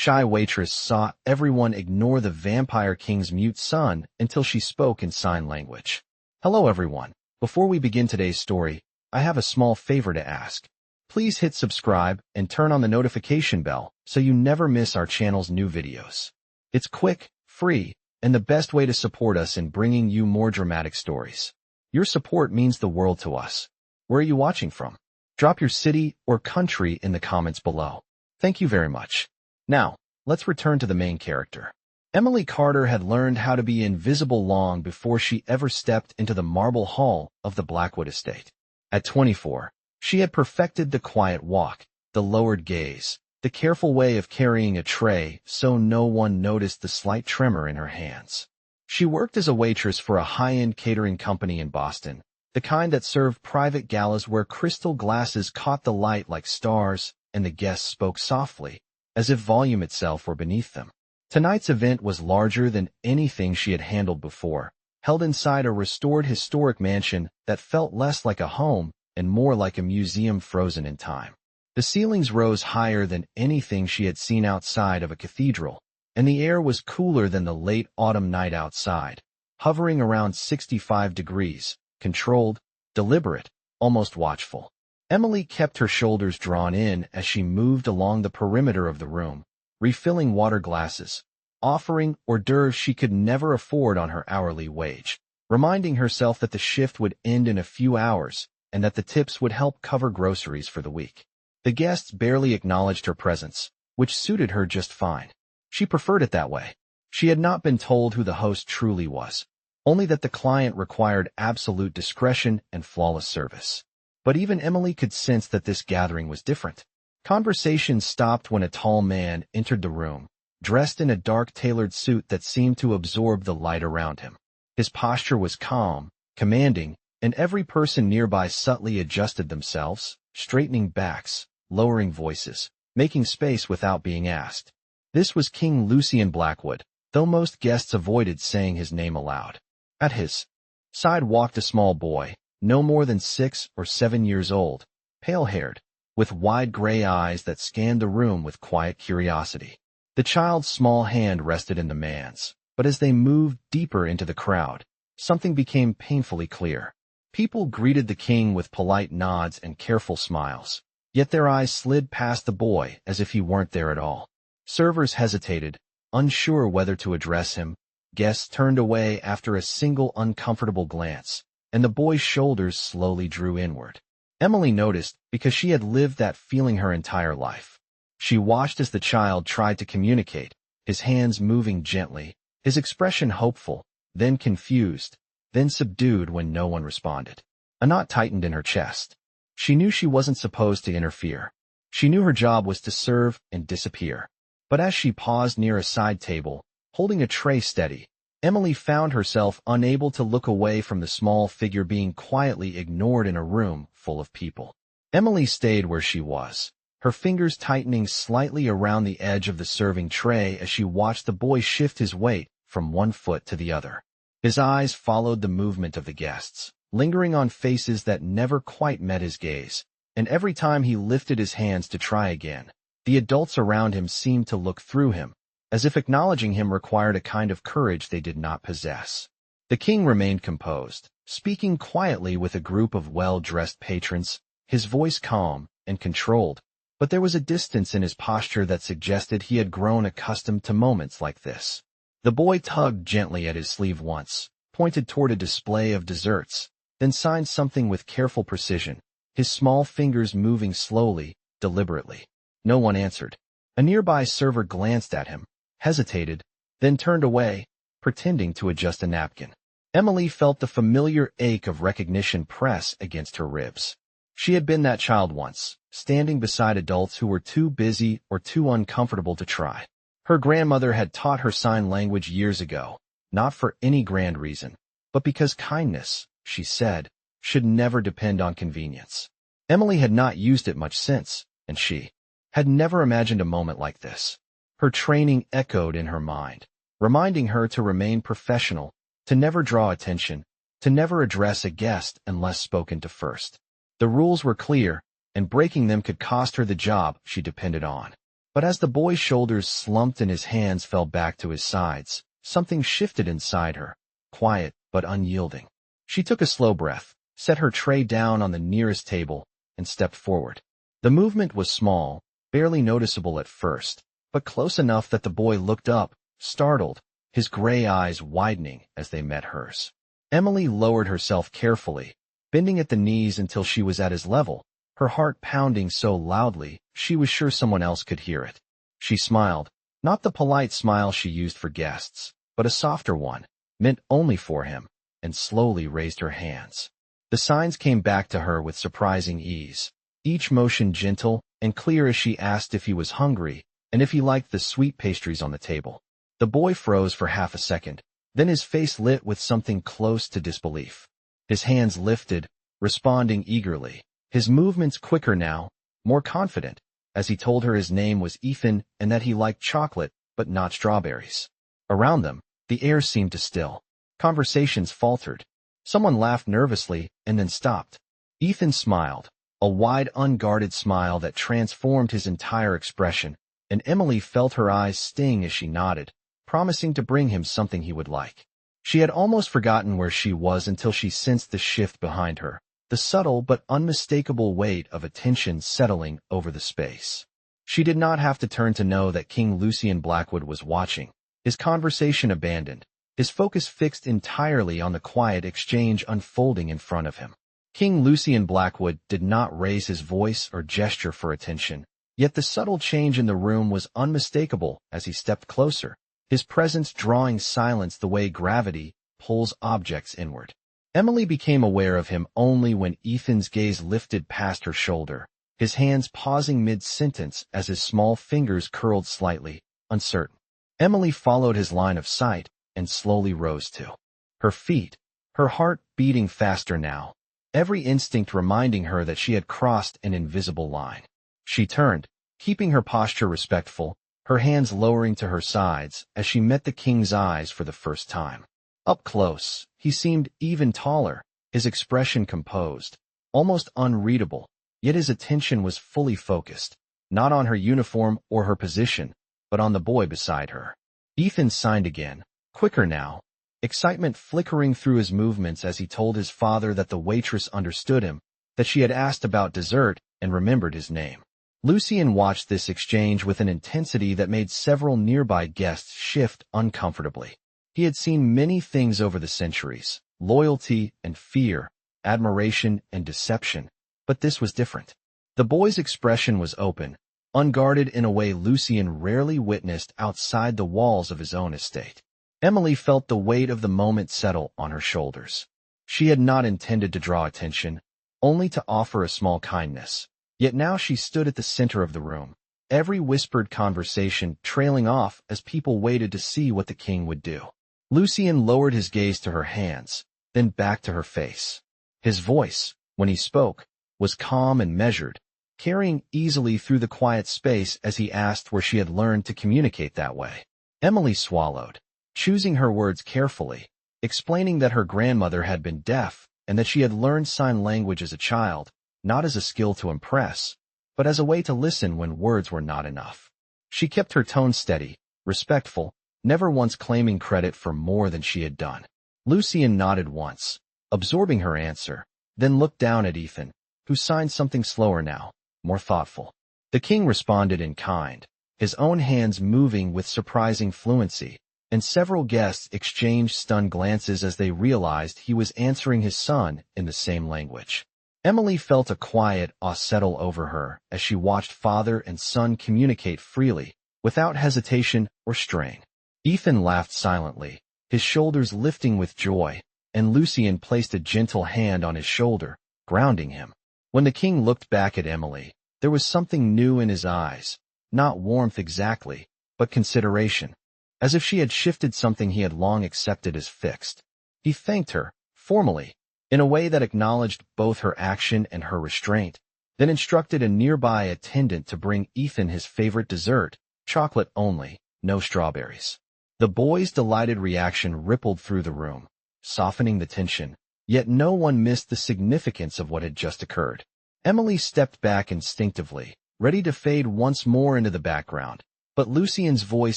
Shy Waitress saw everyone ignore the Vampire King's mute son until she spoke in sign language. Hello everyone. Before we begin today's story, I have a small favor to ask. Please hit subscribe and turn on the notification bell so you never miss our channel's new videos. It's quick, free, and the best way to support us in bringing you more dramatic stories. Your support means the world to us. Where are you watching from? Drop your city or country in the comments below. Thank you very much. Now, let's return to the main character. Emily Carter had learned how to be invisible long before she ever stepped into the marble hall of the Blackwood estate. At 24, she had perfected the quiet walk, the lowered gaze, the careful way of carrying a tray so no one noticed the slight tremor in her hands. She worked as a waitress for a high-end catering company in Boston, the kind that served private galas where crystal glasses caught the light like stars and the guests spoke softly, as if volume itself were beneath them. Tonight's event was larger than anything she had handled before, held inside a restored historic mansion that felt less like a home and more like a museum frozen in time. The ceilings rose higher than anything she had seen outside of a cathedral, and the air was cooler than the late autumn night outside, hovering around 65 degrees, controlled, deliberate, almost watchful. Emily kept her shoulders drawn in as she moved along the perimeter of the room, refilling water glasses, offering hors d'oeuvres she could never afford on her hourly wage, reminding herself that the shift would end in a few hours and that the tips would help cover groceries for the week. The guests barely acknowledged her presence, which suited her just fine. She preferred it that way. She had not been told who the host truly was, only that the client required absolute discretion and flawless service. But even Emily could sense that this gathering was different. Conversation stopped when a tall man entered the room, dressed in a dark tailored suit that seemed to absorb the light around him. His posture was calm, commanding, and every person nearby subtly adjusted themselves, straightening backs, lowering voices, making space without being asked. This was King Lucien Blackwood, though most guests avoided saying his name aloud. At his side walked a small boy, no more than 6 or 7 years old, pale-haired, with wide gray eyes that scanned the room with quiet curiosity. The child's small hand rested in the man's, but as they moved deeper into the crowd, something became painfully clear. People greeted the king with polite nods and careful smiles, yet their eyes slid past the boy as if he weren't there at all. Servers hesitated, unsure whether to address him. Guests turned away after a single uncomfortable glance, and the boy's shoulders slowly drew inward. Emily noticed because she had lived that feeling her entire life. She watched as the child tried to communicate, his hands moving gently, his expression hopeful, then confused, then subdued when no one responded. A knot tightened in her chest. She knew she wasn't supposed to interfere. She knew her job was to serve and disappear. But as she paused near a side table, holding a tray steady, Emily found herself unable to look away from the small figure being quietly ignored in a room full of people. Emily stayed where she was, her fingers tightening slightly around the edge of the serving tray as she watched the boy shift his weight from one foot to the other. His eyes followed the movement of the guests, lingering on faces that never quite met his gaze, and every time he lifted his hands to try again, the adults around him seemed to look through him, as if acknowledging him required a kind of courage they did not possess. The king remained composed, speaking quietly with a group of well-dressed patrons, his voice calm and controlled, but there was a distance in his posture that suggested he had grown accustomed to moments like this. The boy tugged gently at his sleeve once, pointed toward a display of desserts, then signed something with careful precision, his small fingers moving slowly, deliberately. No one answered. A nearby server glanced at him, hesitated, then turned away, pretending to adjust a napkin. Emily felt the familiar ache of recognition press against her ribs. She had been that child once, standing beside adults who were too busy or too uncomfortable to try. Her grandmother had taught her sign language years ago, not for any grand reason, but because kindness, she said, should never depend on convenience. Emily had not used it much since, and she had never imagined a moment like this. Her training echoed in her mind, reminding her to remain professional, to never draw attention, to never address a guest unless spoken to first. The rules were clear, and breaking them could cost her the job she depended on. But as the boy's shoulders slumped and his hands fell back to his sides, something shifted inside her, quiet but unyielding. She took a slow breath, set her tray down on the nearest table, and stepped forward. The movement was small, barely noticeable at first, but close enough that the boy looked up, startled, his gray eyes widening as they met hers. Emily lowered herself carefully, bending at the knees until she was at his level, her heart pounding so loudly she was sure someone else could hear it. She smiled, not the polite smile she used for guests, but a softer one, meant only for him, and slowly raised her hands. The signs came back to her with surprising ease, each motion gentle and clear as she asked if he was hungry and if he liked the sweet pastries on the table. The boy froze for half a second, then his face lit with something close to disbelief. His hands lifted, responding eagerly, his movements quicker now, more confident, as he told her his name was Ethan and that he liked chocolate but not strawberries. Around them, the air seemed to still. Conversations faltered. Someone laughed nervously and then stopped. Ethan smiled, a wide, unguarded smile that transformed his entire expression, and Emily felt her eyes sting as she nodded, promising to bring him something he would like. She had almost forgotten where she was until she sensed the shift behind her, the subtle but unmistakable weight of attention settling over the space. She did not have to turn to know that King Lucian Blackwood was watching, his conversation abandoned, his focus fixed entirely on the quiet exchange unfolding in front of him. King Lucian Blackwood did not raise his voice or gesture for attention, yet the subtle change in the room was unmistakable as he stepped closer, his presence drawing silence the way gravity pulls objects inward. Emily became aware of him only when Ethan's gaze lifted past her shoulder, his hands pausing mid-sentence as his small fingers curled slightly, uncertain. Emily followed his line of sight and slowly rose to her feet, her heart beating faster now, every instinct reminding her that she had crossed an invisible line. She turned, keeping her posture respectful, her hands lowering to her sides as she met the king's eyes for the first time. Up close, he seemed even taller, his expression composed, almost unreadable, yet his attention was fully focused, not on her uniform or her position, but on the boy beside her. Ethan signed again, quicker now, excitement flickering through his movements as he told his father that the waitress understood him, that she had asked about dessert and remembered his name. Lucian watched this exchange with an intensity that made several nearby guests shift uncomfortably. He had seen many things over the centuries, loyalty and fear, admiration and deception, but this was different. The boy's expression was open, unguarded in a way Lucian rarely witnessed outside the walls of his own estate. Emily felt the weight of the moment settle on her shoulders. She had not intended to draw attention, only to offer a small kindness. Yet now she stood at the center of the room, every whispered conversation trailing off as people waited to see what the king would do. Lucian lowered his gaze to her hands, then back to her face. His voice, when he spoke, was calm and measured, carrying easily through the quiet space as he asked where she had learned to communicate that way. Emily swallowed, choosing her words carefully, explaining that her grandmother had been deaf and that she had learned sign language as a child, not as a skill to impress, but as a way to listen when words were not enough. She kept her tone steady, respectful, never once claiming credit for more than she had done. Lucian nodded once, absorbing her answer, then looked down at Ethan, who signed something slower now, more thoughtful. The king responded in kind, his own hands moving with surprising fluency, and several guests exchanged stunned glances as they realized he was answering his son in the same language. Emily felt a quiet awe settle over her as she watched father and son communicate freely, without hesitation or strain. Ethan laughed silently, his shoulders lifting with joy, and Lucian placed a gentle hand on his shoulder, grounding him. When the king looked back at Emily, there was something new in his eyes, not warmth exactly, but consideration, as if she had shifted something he had long accepted as fixed. He thanked her, formally, in a way that acknowledged both her action and her restraint, then instructed a nearby attendant to bring Ethan his favorite dessert, chocolate only, no strawberries. The boy's delighted reaction rippled through the room, softening the tension, yet no one missed the significance of what had just occurred. Emily stepped back instinctively, ready to fade once more into the background. But Lucien's voice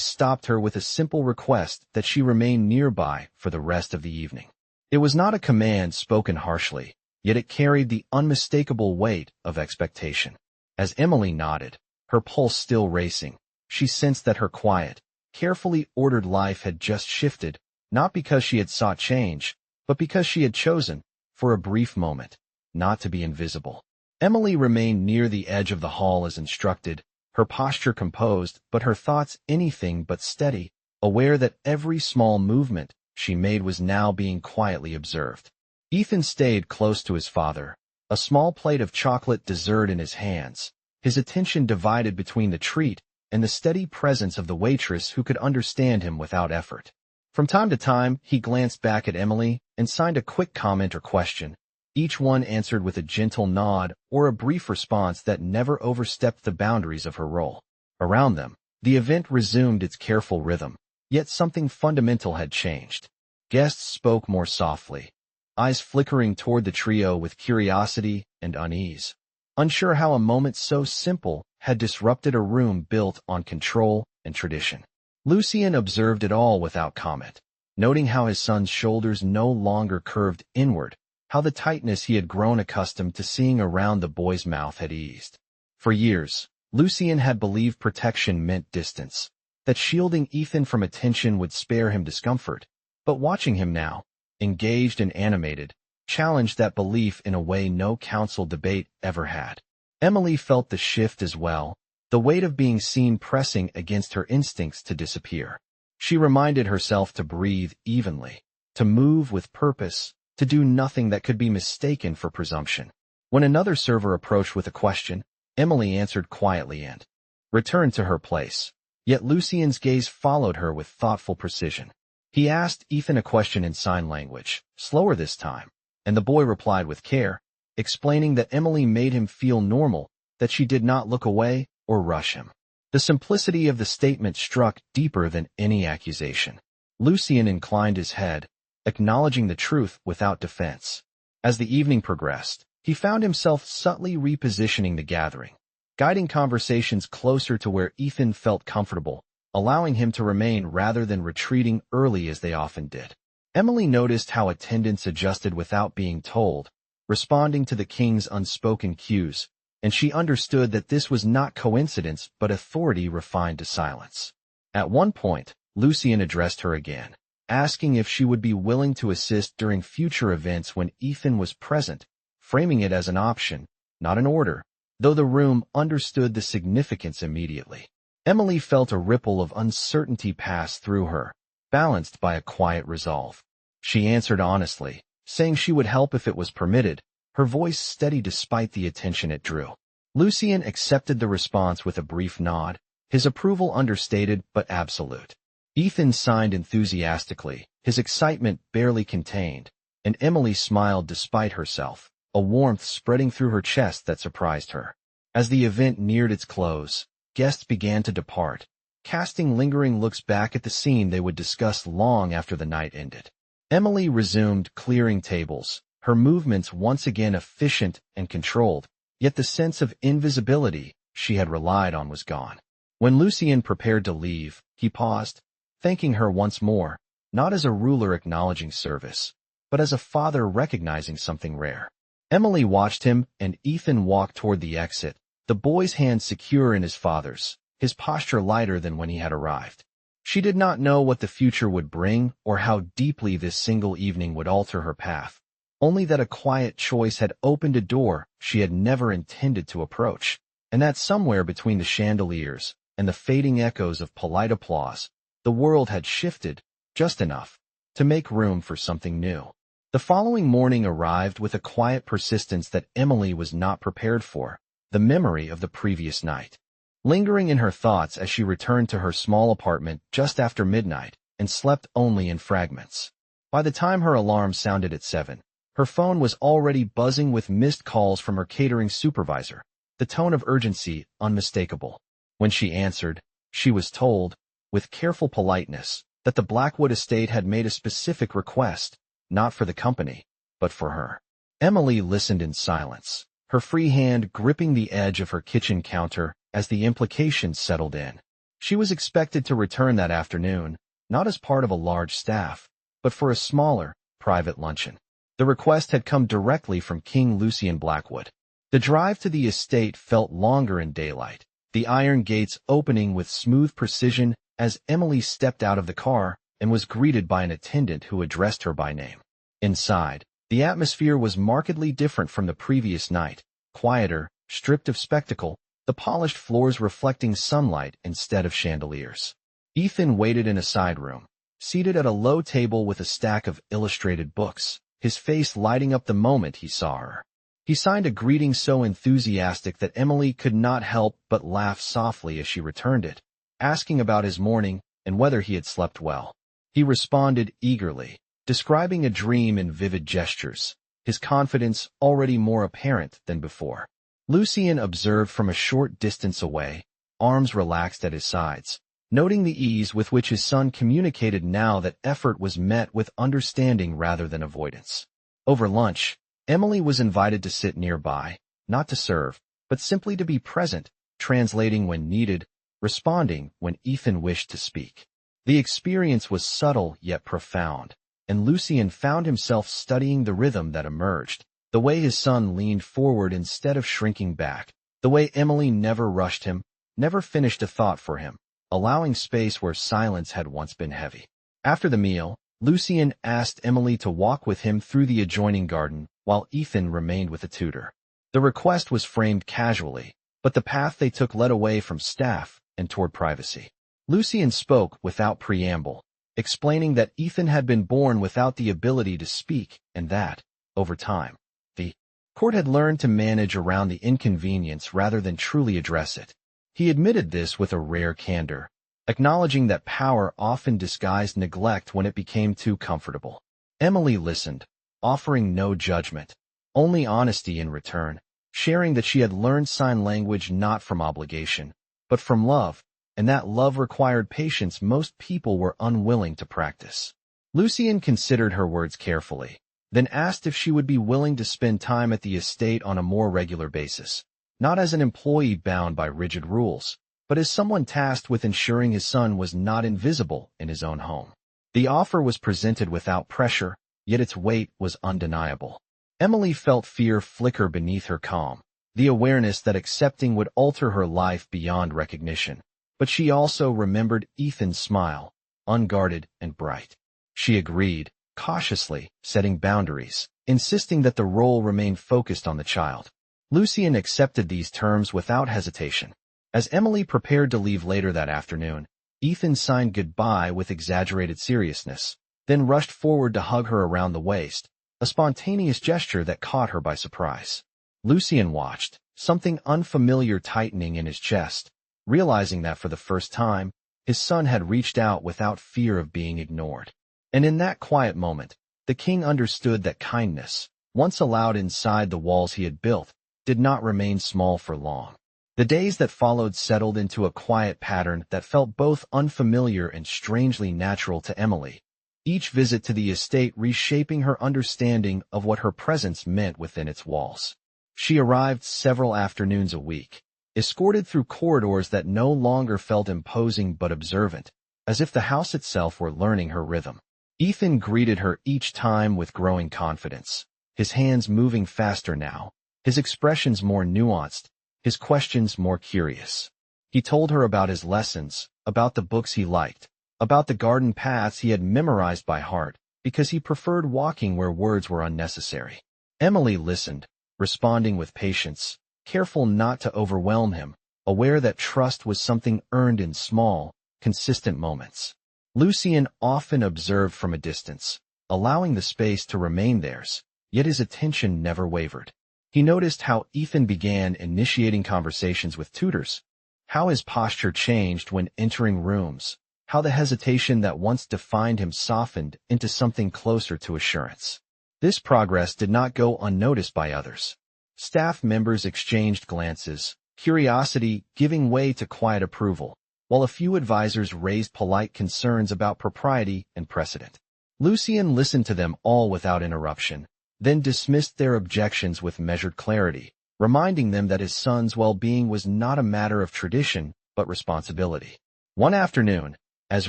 stopped her with a simple request that she remain nearby for the rest of the evening. It was not a command spoken harshly, yet it carried the unmistakable weight of expectation. As Emily nodded, her pulse still racing, she sensed that her quiet, carefully ordered life had just shifted, not because she had sought change, but because she had chosen, for a brief moment, not to be invisible. Emily remained near the edge of the hall as instructed, her posture composed, but her thoughts anything but steady, aware that every small movement she made was now being quietly observed. Ethan stayed close to his father, a small plate of chocolate dessert in his hands, his attention divided between the treat and the steady presence of the waitress who could understand him without effort. From time to time, he glanced back at Emily and signed a quick comment or question, each one answered with a gentle nod or a brief response that never overstepped the boundaries of her role. Around them, the event resumed its careful rhythm, yet something fundamental had changed. Guests spoke more softly, eyes flickering toward the trio with curiosity and unease, unsure how a moment so simple had disrupted a room built on control and tradition. Lucien observed it all without comment, noting how his son's shoulders no longer curved inward, how the tightness he had grown accustomed to seeing around the boy's mouth had eased. For years, Lucien had believed protection meant distance, that shielding Ethan from attention would spare him discomfort, but watching him now, engaged and animated, challenged that belief in a way no council debate ever had. Emily felt the shift as well, the weight of being seen pressing against her instincts to disappear. She reminded herself to breathe evenly, to move with purpose, to do nothing that could be mistaken for presumption. When another server approached with a question, Emily answered quietly and returned to her place. Yet Lucien's gaze followed her with thoughtful precision. He asked Ethan a question in sign language, slower this time, and the boy replied with care, explaining that Emily made him feel normal, that she did not look away or rush him. The simplicity of the statement struck deeper than any accusation. Lucien inclined his head, acknowledging the truth without defense. As the evening progressed, he found himself subtly repositioning the gathering, guiding conversations closer to where Ethan felt comfortable, allowing him to remain rather than retreating early as they often did. Emily noticed how attendance adjusted without being told, responding to the king's unspoken cues, and she understood that this was not coincidence but authority refined to silence. At one point, Lucien addressed her again, asking if she would be willing to assist during future events when Ethan was present, framing it as an option, not an order, though the room understood the significance immediately. Emily felt a ripple of uncertainty pass through her, balanced by a quiet resolve. She answered honestly, saying she would help if it was permitted, her voice steady despite the attention it drew. Lucien accepted the response with a brief nod, his approval understated but absolute. Ethan signed enthusiastically, his excitement barely contained, and Emily smiled despite herself, a warmth spreading through her chest that surprised her. As the event neared its close, guests began to depart, casting lingering looks back at the scene they would discuss long after the night ended. Emily resumed clearing tables, her movements once again efficient and controlled, yet the sense of invisibility she had relied on was gone. When Lucien prepared to leave, he paused, thanking her once more, not as a ruler acknowledging service, but as a father recognizing something rare. Emily watched him and Ethan walk toward the exit, the boy's hand secure in his father's, his posture lighter than when he had arrived. She did not know what the future would bring or how deeply this single evening would alter her path, only that a quiet choice had opened a door she had never intended to approach, and that somewhere between the chandeliers and the fading echoes of polite applause, the world had shifted, just enough, to make room for something new. The following morning arrived with a quiet persistence that Emily was not prepared for, the memory of the previous night, lingering in her thoughts as she returned to her small apartment just after midnight and slept only in fragments. By the time her alarm sounded at 7, her phone was already buzzing with missed calls from her catering supervisor, the tone of urgency unmistakable. When she answered, she was told, with careful politeness, that the Blackwood estate had made a specific request, not for the company, but for her. Emily listened in silence, her free hand gripping the edge of her kitchen counter as the implications settled in. She was expected to return that afternoon, not as part of a large staff, but for a smaller, private luncheon. The request had come directly from King Lucian Blackwood. The drive to the estate felt longer in daylight, the iron gates opening with smooth precision as Emily stepped out of the car and was greeted by an attendant who addressed her by name. Inside, the atmosphere was markedly different from the previous night, quieter, stripped of spectacle, the polished floors reflecting sunlight instead of chandeliers. Ethan waited in a side room, seated at a low table with a stack of illustrated books, his face lighting up the moment he saw her. He signed a greeting so enthusiastic that Emily could not help but laugh softly as she returned it, asking about his morning and whether he had slept well. He responded eagerly, describing a dream in vivid gestures, his confidence already more apparent than before. Lucian observed from a short distance away, arms relaxed at his sides, noting the ease with which his son communicated now that effort was met with understanding rather than avoidance. Over lunch, Emily was invited to sit nearby, not to serve, but simply to be present, translating when needed, responding when Ethan wished to speak. The experience was subtle yet profound, and Lucian found himself studying the rhythm that emerged, the way his son leaned forward instead of shrinking back, the way Emily never rushed him, never finished a thought for him, allowing space where silence had once been heavy. After the meal, Lucian asked Emily to walk with him through the adjoining garden, while Ethan remained with the tutor. The request was framed casually, but the path they took led away from staff and toward privacy. Lucian spoke without preamble, explaining that Ethan had been born without the ability to speak and that, over time, the court had learned to manage around the inconvenience rather than truly address it. He admitted this with a rare candor, acknowledging that power often disguised neglect when it became too comfortable. Emily listened, offering no judgment, only honesty in return, sharing that she had learned sign language not from obligation, but from love, and that love required patience most people were unwilling to practice. Lucian considered her words carefully, then asked if she would be willing to spend time at the estate on a more regular basis, not as an employee bound by rigid rules, but as someone tasked with ensuring his son was not invisible in his own home. The offer was presented without pressure, yet its weight was undeniable. Emily felt fear flicker beneath her calm, the awareness that accepting would alter her life beyond recognition. But she also remembered Ethan's smile, unguarded and bright. She agreed, cautiously, setting boundaries, insisting that the role remain focused on the child. Lucian accepted these terms without hesitation. As Emily prepared to leave later that afternoon, Ethan signed goodbye with exaggerated seriousness, then rushed forward to hug her around the waist, a spontaneous gesture that caught her by surprise. Lucian watched, something unfamiliar tightening in his chest, realizing that for the first time, his son had reached out without fear of being ignored. And in that quiet moment, the king understood that kindness, once allowed inside the walls he had built, did not remain small for long. The days that followed settled into a quiet pattern that felt both unfamiliar and strangely natural to Emily, each visit to the estate reshaping her understanding of what her presence meant within its walls. She arrived several afternoons a week, escorted through corridors that no longer felt imposing but observant, as if the house itself were learning her rhythm. Ethan greeted her each time with growing confidence, his hands moving faster now, his expressions more nuanced, his questions more curious. He told her about his lessons, about the books he liked, about the garden paths he had memorized by heart, because he preferred walking where words were unnecessary. Emily listened, responding with patience, careful not to overwhelm him, aware that trust was something earned in small, consistent moments. Lucian often observed from a distance, allowing the space to remain theirs, yet his attention never wavered. He noticed how Ethan began initiating conversations with tutors, how his posture changed when entering rooms, how the hesitation that once defined him softened into something closer to assurance. This progress did not go unnoticed by others. Staff members exchanged glances, curiosity giving way to quiet approval, while a few advisors raised polite concerns about propriety and precedent. Lucian listened to them all without interruption, then dismissed their objections with measured clarity, reminding them that his son's well-being was not a matter of tradition, but responsibility. One afternoon, as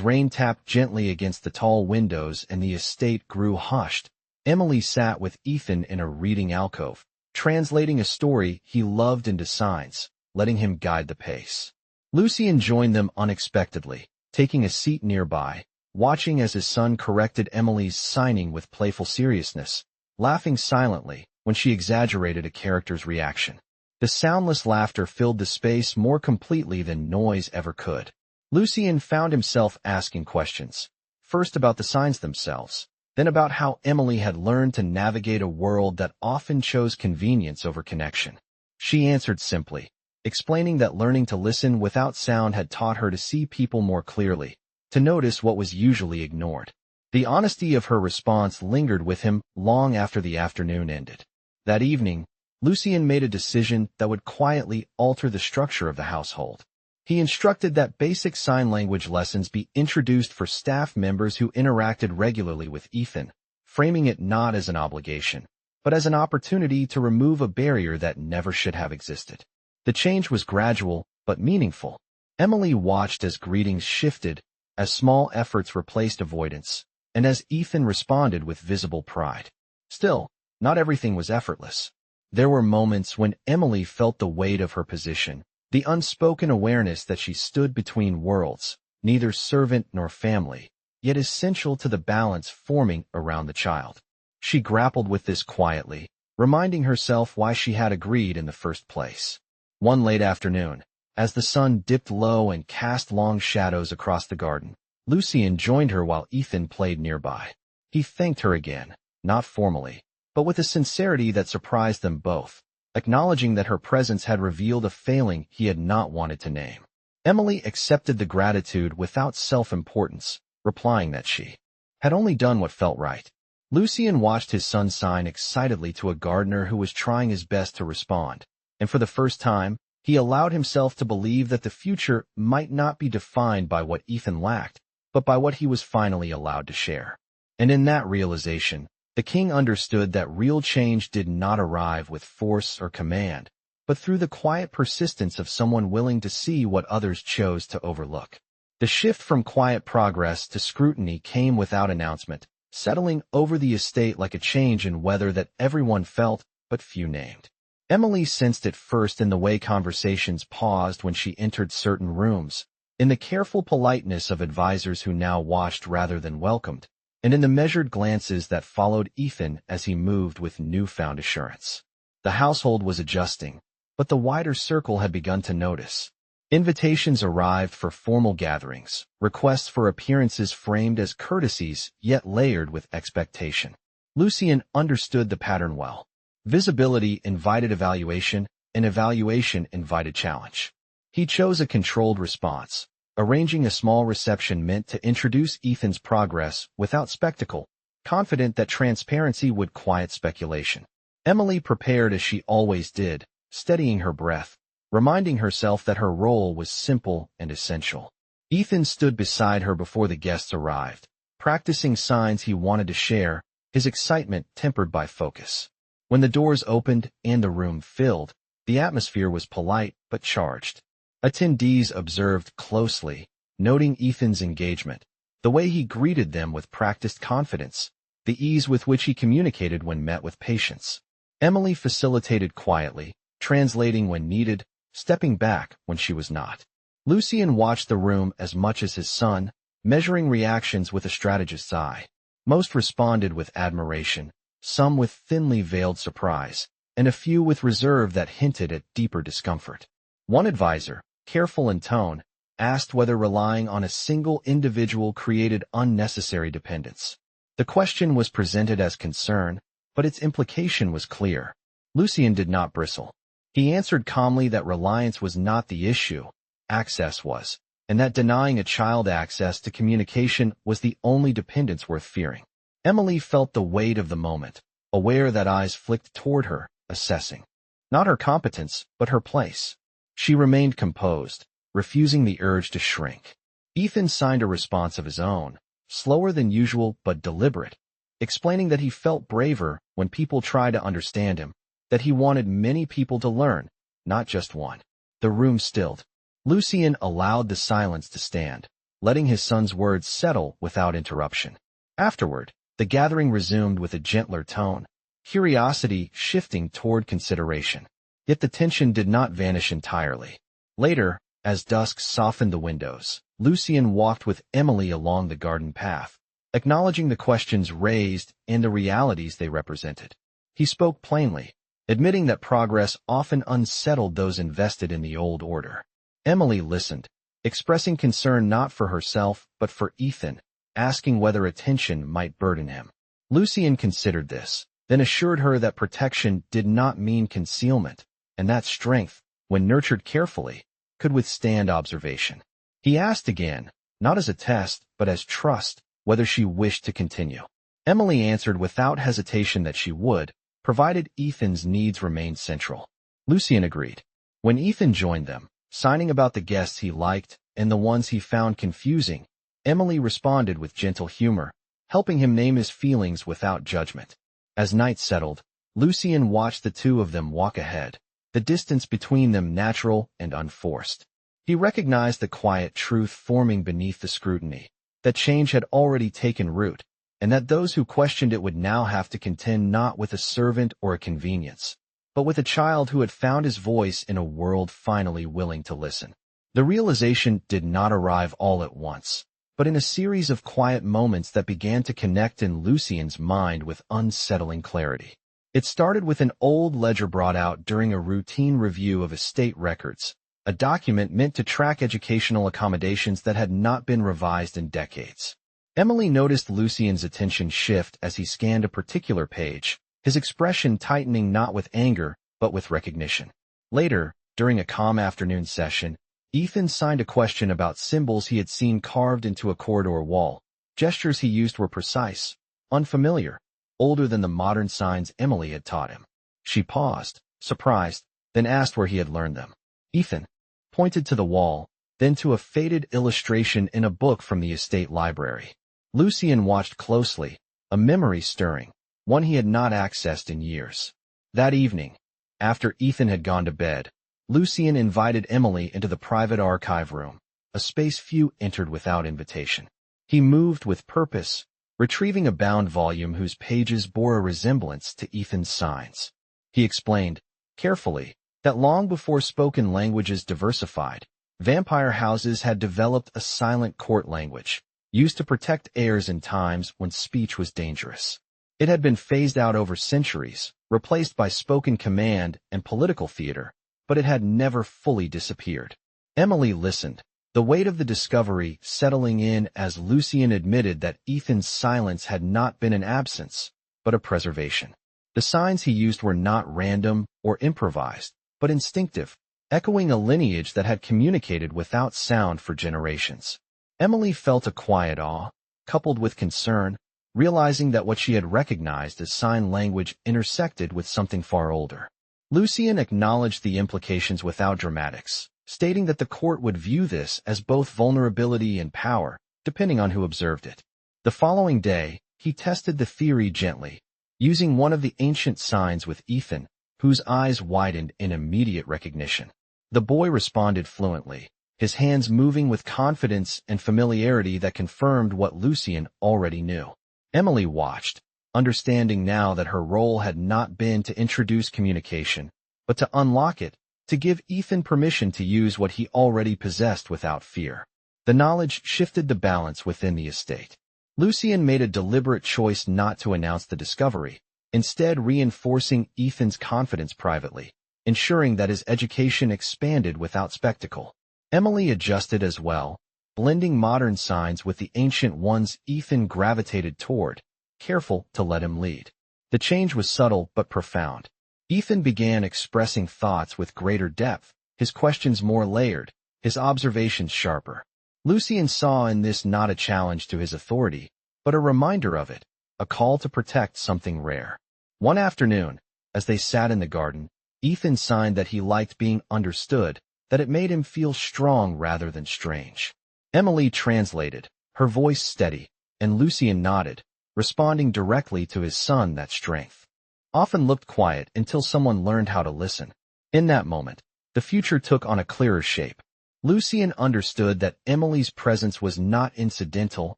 rain tapped gently against the tall windows and the estate grew hushed, Emily sat with Ethan in a reading alcove, translating a story he loved into signs, letting him guide the pace. Lucien joined them unexpectedly, taking a seat nearby, watching as his son corrected Emily's signing with playful seriousness, laughing silently when she exaggerated a character's reaction. The soundless laughter filled the space more completely than noise ever could. Lucien found himself asking questions, first about the signs themselves, then about how Emily had learned to navigate a world that often chose convenience over connection. She answered simply, explaining that learning to listen without sound had taught her to see people more clearly, to notice what was usually ignored. The honesty of her response lingered with him long after the afternoon ended. That evening, Lucien made a decision that would quietly alter the structure of the household. He instructed that basic sign language lessons be introduced for staff members who interacted regularly with Ethan, framing it not as an obligation, but as an opportunity to remove a barrier that never should have existed. The change was gradual, but meaningful. Emily watched as greetings shifted, as small efforts replaced avoidance, and as Ethan responded with visible pride. Still, not everything was effortless. There were moments when Emily felt the weight of her position, the unspoken awareness that she stood between worlds, neither servant nor family, yet essential to the balance forming around the child. She grappled with this quietly, reminding herself why she had agreed in the first place. One late afternoon, as the sun dipped low and cast long shadows across the garden, Lucien joined her while Ethan played nearby. He thanked her again, not formally, but with a sincerity that surprised them both, acknowledging that her presence had revealed a failing he had not wanted to name. Emily accepted the gratitude without self-importance, replying that she had only done what felt right. Lucien watched his son sign excitedly to a gardener who was trying his best to respond, and for the first time, he allowed himself to believe that the future might not be defined by what Ethan lacked, but by what he was finally allowed to share. And in that realization, the king understood that real change did not arrive with force or command, but through the quiet persistence of someone willing to see what others chose to overlook. The shift from quiet progress to scrutiny came without announcement, settling over the estate like a change in weather that everyone felt but few named. Emily sensed it first in the way conversations paused when she entered certain rooms, in the careful politeness of advisors who now watched rather than welcomed, and in the measured glances that followed Ethan as he moved with newfound assurance. The household was adjusting, but the wider circle had begun to notice. Invitations arrived for formal gatherings, requests for appearances framed as courtesies yet layered with expectation. Lucien understood the pattern well. Visibility invited evaluation, and evaluation invited challenge. He chose a controlled response, arranging a small reception meant to introduce Ethan's progress without spectacle, confident that transparency would quiet speculation. Emily prepared as she always did, steadying her breath, reminding herself that her role was simple and essential. Ethan stood beside her before the guests arrived, practicing signs he wanted to share, his excitement tempered by focus. When the doors opened and the room filled, the atmosphere was polite but charged. Attendees observed closely, noting Ethan's engagement, the way he greeted them with practiced confidence, the ease with which he communicated when met with patience. Emily facilitated quietly, translating when needed, stepping back when she was not. Lucien watched the room as much as his son, measuring reactions with a strategist's eye. Most responded with admiration, some with thinly veiled surprise, and a few with reserve that hinted at deeper discomfort. One advisor, careful in tone, asked whether relying on a single individual created unnecessary dependence. The question was presented as concern, but its implication was clear. Lucien did not bristle. He answered calmly that reliance was not the issue, access was, and that denying a child access to communication was the only dependence worth fearing. Emily felt the weight of the moment, aware that eyes flicked toward her, assessing not her competence, but her place. She remained composed, refusing the urge to shrink. Ethan signed a response of his own, slower than usual but deliberate, explaining that he felt braver when people tried to understand him, that he wanted many people to learn, not just one. The room stilled. Lucien allowed the silence to stand, letting his son's words settle without interruption. Afterward, the gathering resumed with a gentler tone, curiosity shifting toward consideration. Yet the tension did not vanish entirely. Later, as dusk softened the windows, Lucien walked with Emily along the garden path, acknowledging the questions raised and the realities they represented. He spoke plainly, admitting that progress often unsettled those invested in the old order. Emily listened, expressing concern not for herself but for Ethan, asking whether attention might burden him. Lucien considered this, then assured her that protection did not mean concealment, and that strength, when nurtured carefully, could withstand observation. He asked again, not as a test, but as trust, whether she wished to continue. Emily answered without hesitation that she would, provided Ethan's needs remained central. Lucien agreed. When Ethan joined them, signing about the guests he liked and the ones he found confusing, Emily responded with gentle humor, helping him name his feelings without judgment. As night settled, Lucien watched the two of them walk ahead, the distance between them natural and unforced. He recognized the quiet truth forming beneath the scrutiny, that change had already taken root, and that those who questioned it would now have to contend not with a servant or a convenience, but with a child who had found his voice in a world finally willing to listen. The realization did not arrive all at once, but in a series of quiet moments that began to connect in Lucien's mind with unsettling clarity. It started with an old ledger brought out during a routine review of estate records, a document meant to track educational accommodations that had not been revised in decades. Emily noticed Lucien's attention shift as he scanned a particular page, his expression tightening not with anger, but with recognition. Later, during a calm afternoon session, Ethan signed a question about symbols he had seen carved into a corridor wall. Gestures he used were precise, unfamiliar, older than the modern signs Emily had taught him. She paused, surprised, then asked where he had learned them. Ethan pointed to the wall, then to a faded illustration in a book from the estate library. Lucien watched closely, a memory stirring, one he had not accessed in years. That evening, after Ethan had gone to bed, Lucien invited Emily into the private archive room, a space few entered without invitation. He moved with purpose, retrieving a bound volume whose pages bore a resemblance to Ethan's signs. He explained, carefully, that long before spoken languages diversified, vampire houses had developed a silent court language, used to protect heirs in times when speech was dangerous. It had been phased out over centuries, replaced by spoken command and political theater, but it had never fully disappeared. Emily listened, the weight of the discovery settling in as Lucien admitted that Ethan's silence had not been an absence, but a preservation. The signs he used were not random or improvised, but instinctive, echoing a lineage that had communicated without sound for generations. Emily felt a quiet awe, coupled with concern, realizing that what she had recognized as sign language intersected with something far older. Lucien acknowledged the implications without dramatics, stating that the court would view this as both vulnerability and power, depending on who observed it. The following day, he tested the theory gently, using one of the ancient signs with Ethan, whose eyes widened in immediate recognition. The boy responded fluently, his hands moving with confidence and familiarity that confirmed what Lucien already knew. Emily watched, understanding now that her role had not been to introduce communication, but to unlock it, to give Ethan permission to use what he already possessed without fear. The knowledge shifted the balance within the estate. Lucien made a deliberate choice not to announce the discovery, instead reinforcing Ethan's confidence privately, ensuring that his education expanded without spectacle. Emily adjusted as well, blending modern signs with the ancient ones Ethan gravitated toward, careful to let him lead. The change was subtle but profound. Ethan began expressing thoughts with greater depth, his questions more layered, his observations sharper. Lucien saw in this not a challenge to his authority, but a reminder of it, a call to protect something rare. One afternoon, as they sat in the garden, Ethan signed that he liked being understood, that it made him feel strong rather than strange. Emily translated, her voice steady, and Lucien nodded, responding directly to his son that strength. often looked quiet until someone learned how to listen. In that moment, the future took on a clearer shape. Lucian understood that Emily's presence was not incidental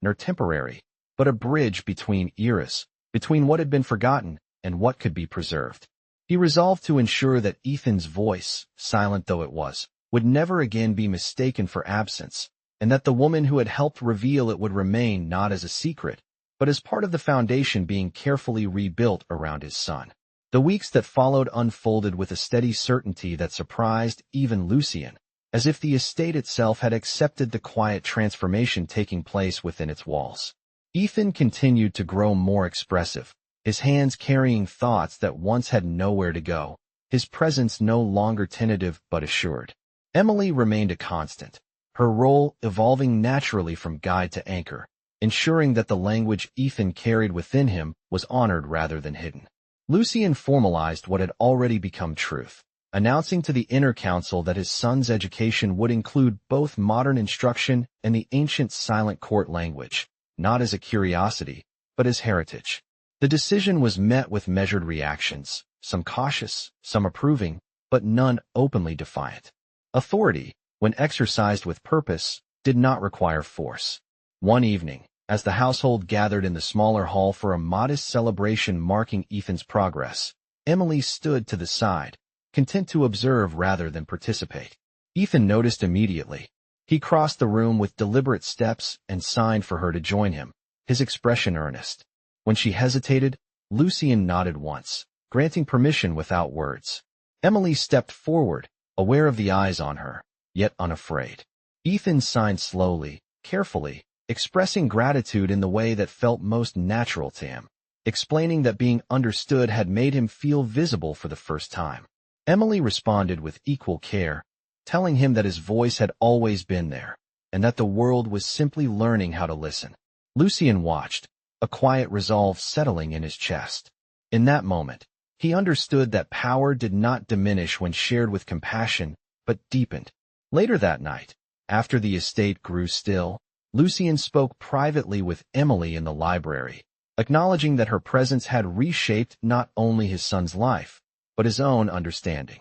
nor temporary, but a bridge between eras, between what had been forgotten and what could be preserved. He resolved to ensure that Ethan's voice, silent though it was, would never again be mistaken for absence, and that the woman who had helped reveal it would remain not as a secret, but as part of the foundation being carefully rebuilt around his son. The weeks that followed unfolded with a steady certainty that surprised even Lucian, as if the estate itself had accepted the quiet transformation taking place within its walls. Ethan continued to grow more expressive, his hands carrying thoughts that once had nowhere to go, his presence no longer tentative but assured. Emily remained a constant, her role evolving naturally from guide to anchor, ensuring that the language Ethan carried within him was honored rather than hidden. Lucian formalized what had already become truth, announcing to the inner council that his son's education would include both modern instruction and the ancient silent court language, not as a curiosity, but as heritage. The decision was met with measured reactions, some cautious, some approving, but none openly defiant. Authority, when exercised with purpose, did not require force. One evening, as the household gathered in the smaller hall for a modest celebration marking Ethan's progress, Emily stood to the side, content to observe rather than participate. Ethan noticed immediately. He crossed the room with deliberate steps and signed for her to join him, his expression earnest. When she hesitated, Lucian nodded once, granting permission without words. Emily stepped forward, aware of the eyes on her, yet unafraid. Ethan signed slowly, carefully, expressing gratitude in the way that felt most natural to him, explaining that being understood had made him feel visible for the first time. Emily responded with equal care, telling him that his voice had always been there, and that the world was simply learning how to listen. Lucian watched, a quiet resolve settling in his chest. In that moment, he understood that power did not diminish when shared with compassion, but deepened. Later that night, after the estate grew still, Lucian spoke privately with Emily in the library, acknowledging that her presence had reshaped not only his son's life, but his own understanding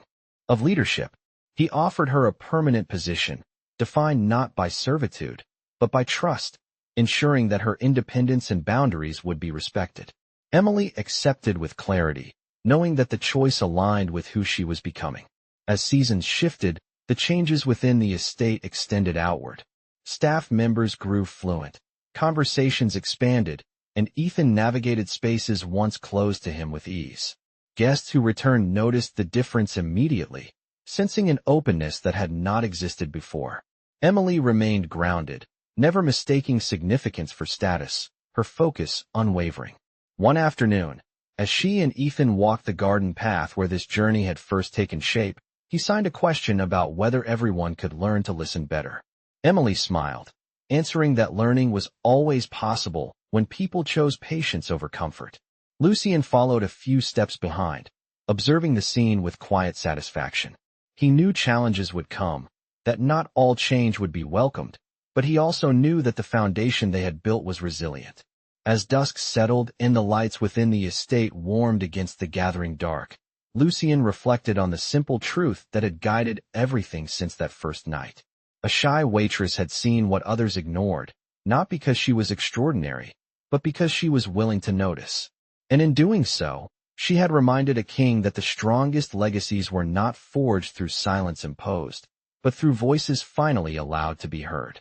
of leadership. He offered her a permanent position, defined not by servitude, but by trust, ensuring that her independence and boundaries would be respected. Emily accepted with clarity, knowing that the choice aligned with who she was becoming. As seasons shifted, the changes within the estate extended outward. Staff members grew fluent, conversations expanded, and Ethan navigated spaces once closed to him with ease. Guests who returned noticed the difference immediately, sensing an openness that had not existed before. Emily remained grounded, never mistaking significance for status, her focus unwavering. One afternoon, as she and Ethan walked the garden path where this journey had first taken shape, he signed a question about whether everyone could learn to listen better. Emily smiled, answering that learning was always possible when people chose patience over comfort. Lucian followed a few steps behind, observing the scene with quiet satisfaction. He knew challenges would come, that not all change would be welcomed, but he also knew that the foundation they had built was resilient. As dusk settled and the lights within the estate warmed against the gathering dark, Lucian reflected on the simple truth that had guided everything since that first night. A shy waitress had seen what others ignored, not because she was extraordinary, but because she was willing to notice. And in doing so, she had reminded a king that the strongest legacies were not forged through silence imposed, but through voices finally allowed to be heard.